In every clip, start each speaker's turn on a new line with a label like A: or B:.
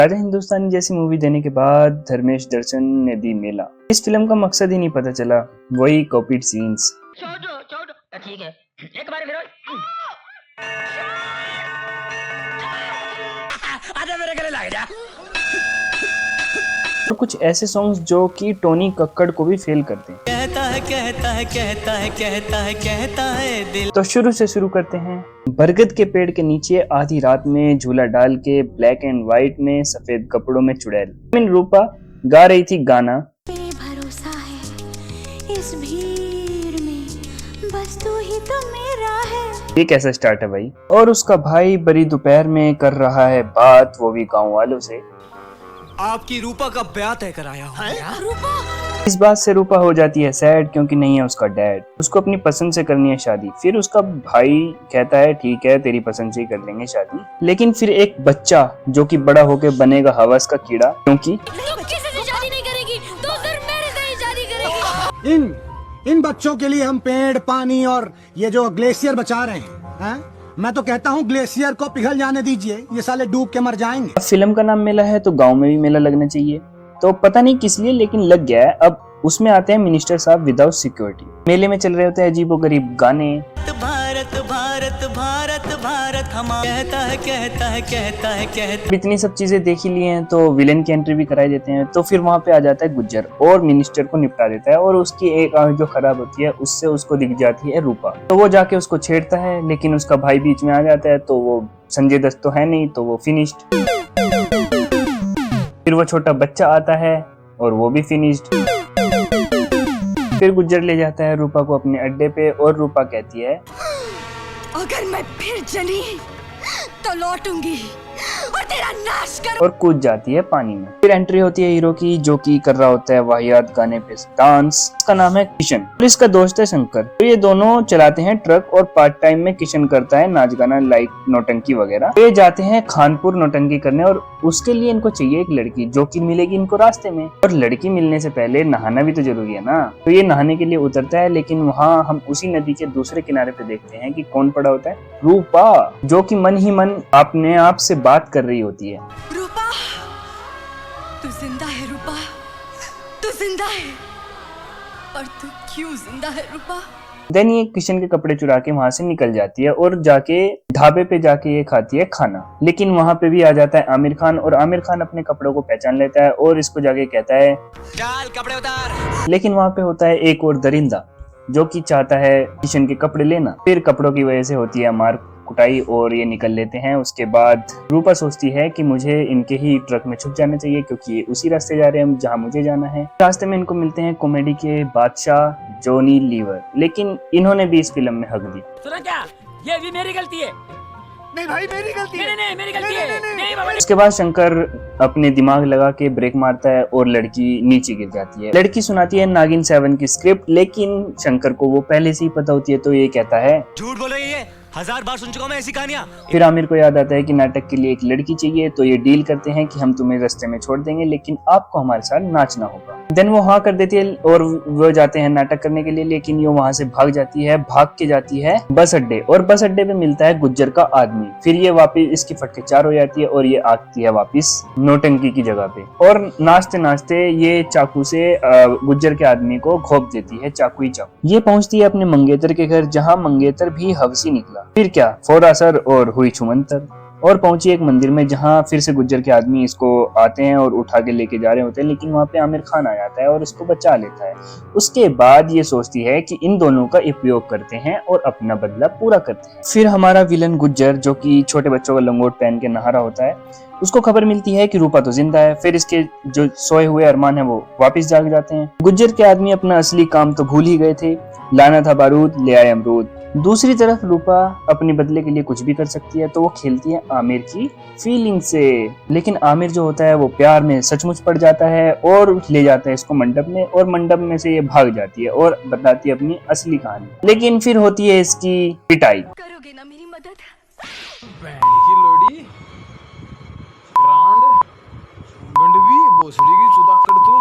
A: राजा हिंदुस्तानी जैसी मूवी देने के बाद धर्मेश दर्शन ने दी मेला। इस फिल्म का मकसद ही नहीं पता चला, वही कॉपीड सीन्स।
B: छोड़ो ठीक है, एक बार फिर आजा मेरे गले लग जा।
A: और कुछ ऐसे सॉन्ग्स जो कि टोनी कक्कड़ को भी फेल करते हैं।
C: कहता है दिल।
A: तो शुरू से शुरू करते हैं। बरगद के पेड़ के नीचे आधी रात में झूला डाल के ब्लैक एंड व्हाइट में सफेद कपड़ों में चुड़ैल रूपा गा रही थी गाना।
D: भरोसा है इस भीड़ में, बस तू ही तो मेरा है।
A: ये कैसा स्टार्ट है भाई। और उसका भाई बड़ी दोपहर में कर रहा है बात, वो भी गाँव वालों से।
C: आपकी रूपा का ब्याह तय कराया हूं।
A: इस बात से रूपा हो जाती है सैड, क्योंकि नहीं है उसका डैड। उसको अपनी पसंद से करनी है शादी। फिर उसका भाई कहता है ठीक है तेरी पसंद से ही कर लेंगे शादी। लेकिन फिर एक बच्चा जो कि बड़ा होके बनेगा हवस का कीड़ा, क्योंकि
D: शादी नहीं करेगी तो फिर मेरे से ही शादी करेगी।
E: इन बच्चों के लिए हम पेड़, पानी और ये जो ग्लेशियर बचा रहे हैं। मैं तो कहता हूँ ग्लेशियर को पिघल जाने दीजिए, ये साले डूब के मर जाएंगे।
A: अब फिल्म का नाम मेला है तो गांव में भी मेला लगना चाहिए। तो पता नहीं किस लिए लेकिन लग गया है। अब उसमें आते हैं मिनिस्टर साहब विदाउट सिक्योरिटी। मेले में चल रहे होते हैं अजीबोगरीब गाने।
C: भारत भारत भारत भारत हम कहता है।
A: इतनी सब चीजें देख ही लिए हैं तो विलेन की एंट्री भी कराई देते हैं। तो फिर वहां पे आ जाता है गुज्जर और मिनिस्टर को निपटा देता है। और उसकी एक आंख जो खराब होती है उससे उसको दिख जाती है रूपा। तो वो जाके उसको छेड़ता है, लेकिन उसका भाई बीच में आ जाता है। तो वो संजय दत्त तो है नहीं, तो वो फिनिश्ड। फिर वो छोटा बच्चा आता है और वो भी फिनिश्ड। फिर गुज्जर ले जाता है रूपा को अपने अड्डे पे और रूपा कहती है
D: अगर मैं फिर जली तो लौटूंगी और तेरा नाश करूंगी।
A: और कूद जाती है पानी में। फिर एंट्री होती है हीरो की, जो कि कर रहा होता है वाहियात गाने पे डांस। इसका नाम है किशन और इसका दोस्त है शंकर। तो ये दोनों चलाते हैं ट्रक और पार्ट टाइम में किशन करता है नाच गाना लाइक नौटंकी वगैरह। तो ये जाते हैं खानपुर नौटंकी करने और उसके लिए इनको चाहिए एक लड़की जो कि मिलेगी इनको रास्ते में। और लड़की मिलने से पहले नहाना भी तो जरूरी है ना। तो ये नहाने के लिए उतरता है, लेकिन वहाँ हम उसी नदी के दूसरे किनारे पे देखते हैं कि कौन पड़ा होता है, रूपा, जो कि मन ही मन अपने आप से बात कर रही होती है।
D: रूपा तू जिंदा है, रूपा तू जिंदा है, और तू क्यों जिंदा है रूपा।
A: देन ये किशन के कपड़े चुरा के वहां से निकल जाती है और जाके ढाबे पे जाके ये खाती है खाना। लेकिन वहां पे भी आ जाता है आमिर खान और आमिर खान अपने कपड़ों को पहचान लेता है और इसको जाके कहता है
C: चल कपड़े उतार।
A: लेकिन वहां पे होता है एक और दरिंदा जो कि चाहता है किशन के कपड़े लेना। फिर कपड़ों की वजह से होती है मार कुटाई और ये निकल लेते हैं। उसके बाद रूपा सोचती है कि मुझे इनके ही ट्रक में छुप जाना चाहिए, क्योंकि ये उसी रास्ते जा रहे हैं जहां मुझे जाना है। रास्ते में इनको मिलते हैं कॉमेडी के बादशाह जॉनी लीवर, लेकिन इन्होंने भी इस फिल्म में हक दी।
B: सुना क्या, ये भी मेरी गलती है।
E: नहीं भाई मेरी गलती है।
B: नहीं मेरी गलती है। नहीं बाबा।
A: उसके बाद शंकर अपने दिमाग लगा के ब्रेक मारता है और लड़की नीचे गिर जाती है। लड़की सुनाती है नागिन 7 की स्क्रिप्ट, लेकिन शंकर को वो पहले से ही पता होती है। तो ये कहता है
C: झूठ बोलो, ये 1000 बार सुन चुका हूं मैं ऐसी कहानियां।
A: फिर आमिर को याद आता है कि नाटक के लिए एक लड़की चाहिए। तो ये डील करते हैं कि हम तुम्हें रास्ते में छोड़ देंगे, लेकिन आपको हमारे साथ नाचना होगा। देन वो हाँ कर देती है और वो जाते हैं नाटक करने के लिए। लेकिन ये वहां से भाग के जाती है बस अड्डे, और बस अड्डे पे मिलता है गुज्जर का आदमी। फिर ये वापिस इसकी फटके 4 हो जाती है और ये आती है वापिस नौटंकी की जगह पे। और नाचते नाचते ये चाकू से गुज्जर के आदमी को घोंप देती है, चाकू ही चाकू। ये पहुंचती है अपने मंगेतर के घर, जहाँ मंगेतर भी हवसी निकला। फिर क्या, फोड़ा सर और हुई छुमंतर। और पहुंची एक मंदिर में, जहां फिर से गुज्जर के आदमी इसको आते हैं और उठा के लेके जा रहे होते हैं। लेकिन वहां पे आमिर खान आ जाता है और इसको बचा लेता है। उसके बाद ये सोचती है कि इन दोनों का उपयोग करते हैं और अपना बदला पूरा करते हैं। फिर हमारा विलन गुज्जर, जो कि छोटे बच्चों का लंगोट पहन के नहा रहा होता है, उसको खबर मिलती है कि रूपा तो जिंदा है। फिर इसके जो सोए हुए अरमान है वो वापस जाग जाते हैं। गुज्जर के आदमी अपना असली काम तो भूल ही गए थे, लाना था बारूद, ले आए अमरूद। दूसरी तरफ रूपा अपने बदले के लिए कुछ भी कर सकती है, तो वो खेलती है आमिर की फीलिंग से। लेकिन आमिर जो होता है वो प्यार में सचमुच पड़ जाता है और ले जाता है इसको मंडप में, और मंडप में से ये भाग जाती है और बताती है अपनी असली कहानी। लेकिन फिर होती है इसकी पिटाई।
D: करोगे ना मेरी मदद।
F: की लोड़ी रांड गंडवी भोसड़ी की चुदाकड़ तू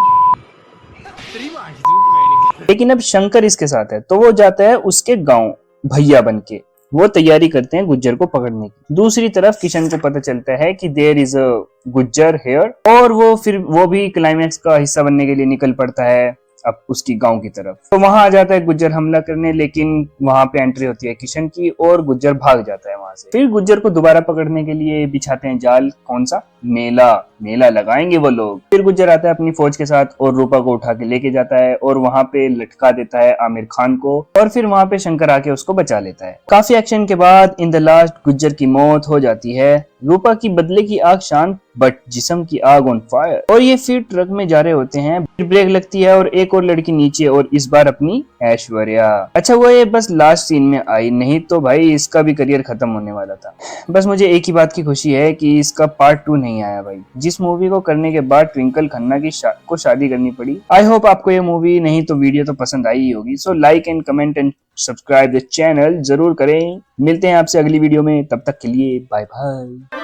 F: तेरी मां की।
A: लेकिन अब शंकर इसके साथ है, तो वो जाता है उसके गांव भैया बनके। वो तैयारी करते हैं गुज्जर को पकड़ने की। दूसरी तरफ किशन को पता चलता है कि there is a Gujjar here, और वो भी क्लाइमैक्स का हिस्सा बनने के लिए निकल पड़ता है अब उसकी गांव की तरफ। तो वहां आ जाता है गुज्जर हमला करने, लेकिन वहां पे एंट्री होती है किशन की और गुज्जर भाग जाता है वहां से। फिर गुज्जर को दोबारा पकड़ने के लिए बिछाते हैं जाल, कौन सा, मेला लगाएंगे वो लोग। फिर गुज्जर आता है अपनी फौज के साथ और रूपा को उठा के लेके जाता है और वहां पे लटका देता है आमिर खान को, और फिर वहां पे शंकर आके उसको बचा लेता है। काफी एक्शन के बाद इन द लास्ट गुज्जर की मौत हो जाती है। रूपा की बदले की आग शांत बट जिस्म की आग ऑन फायर, और ये फिर ट्रक में जा रहे होते हैं। फिर ब्रेक लगती है और एक और लड़की नीचे, और इस बार अपनी ऐश्वर्या। अच्छा वो ये बस लास्ट सीन में आई, नहीं तो भाई इसका भी करियर खत्म होने वाला था। बस मुझे एक ही बात की खुशी है कि इसका पार्ट 2 नहीं आया भाई। जिस मूवी को करने के बाद ट्विंकल खन्ना की को शादी करनी पड़ी। आई होप आपको ये मूवी नहीं तो वीडियो तो पसंद आई ही होगी। So like and comment and subscribe the channel जरूर करें। मिलते हैं आपसे अगली वीडियो में, तब तक के लिए बाय बाय।